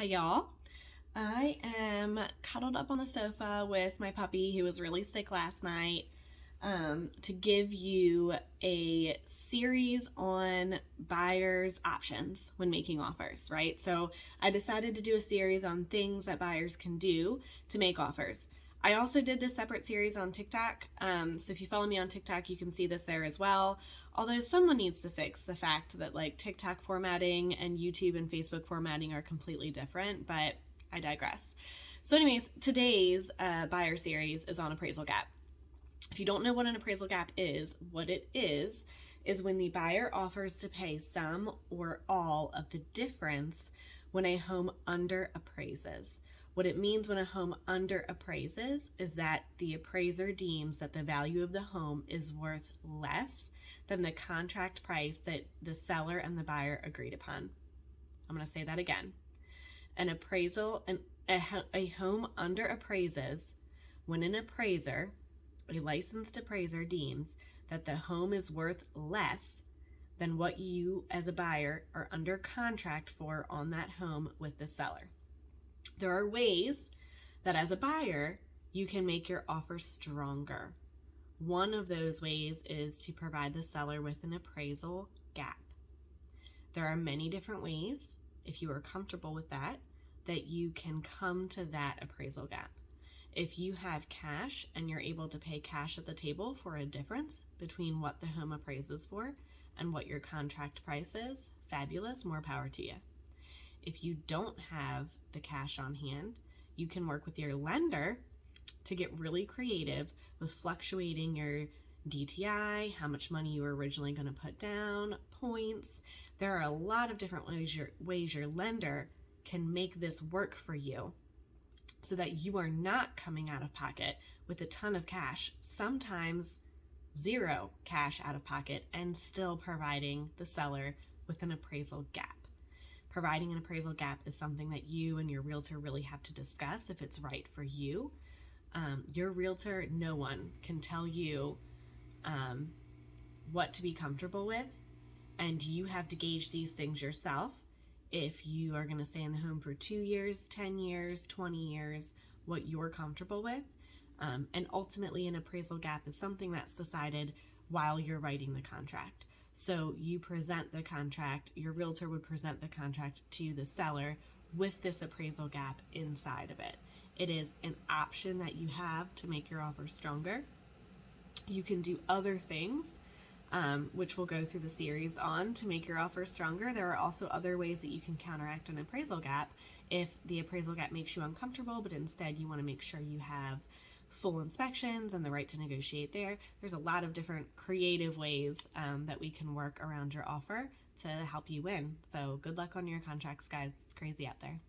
Hi, y'all. I am cuddled up on the sofa with my puppy who was really sick last night to give you a series on buyers' options when making offers, right? So I decided to do a series on things that buyers can do to make offers. I also did this separate series on TikTok. So if you follow me on TikTok, you can see this there as well. Although someone needs to fix the fact that like TikTok formatting and YouTube and Facebook formatting are completely different, but I digress. So anyways, today's buyer series is on appraisal gap. If you don't know what an appraisal gap is, what it is when the buyer offers to pay some or all of the difference when a home under appraises. What it means when a home under appraises is that the appraiser deems that the value of the home is worth less than the contract price that the seller and the buyer agreed upon. I'm going to say that again. A home under appraises when an appraiser, a licensed appraiser, deems that the home is worth less than what you as a buyer are under contract for on that home with the seller. There are ways that as a buyer you can make your offer stronger. One of those ways is to provide the seller with an appraisal gap. There are many different ways, if you are comfortable with that you can come to that appraisal gap. If you have cash and you're able to pay cash at the table for a difference between what the home appraises for and what your contract price is, fabulous, more power to you. If you don't have the cash on hand, you can work with your lender to get really creative with fluctuating your DTI, how much money you were originally going to put down, points. There are a lot of different ways your lender can make this work for you so that you are not coming out of pocket with a ton of cash, sometimes zero cash out of pocket, and still providing the seller with an appraisal gap. Providing an appraisal gap is something that you and your realtor really have to discuss if it's right for you. Your realtor, no one can tell you what to be comfortable with, and you have to gauge these things yourself. If you are going to stay in the home for 2 years, 10 years, 20 years, what you're comfortable with. And ultimately an appraisal gap is something that's decided while you're writing the contract. So you present the contract, your realtor would present the contract to the seller with this appraisal gap inside of it. It is an option that you have to make your offer stronger. You can do other things, which we'll go through the series on, to make your offer stronger. There are also other ways that you can counteract an appraisal gap if the appraisal gap makes you uncomfortable, but instead you want to make sure you have full inspections and the right to negotiate there. There's a lot of different creative ways that we can work around your offer to help you win. So good luck on your contracts, guys. It's crazy out there.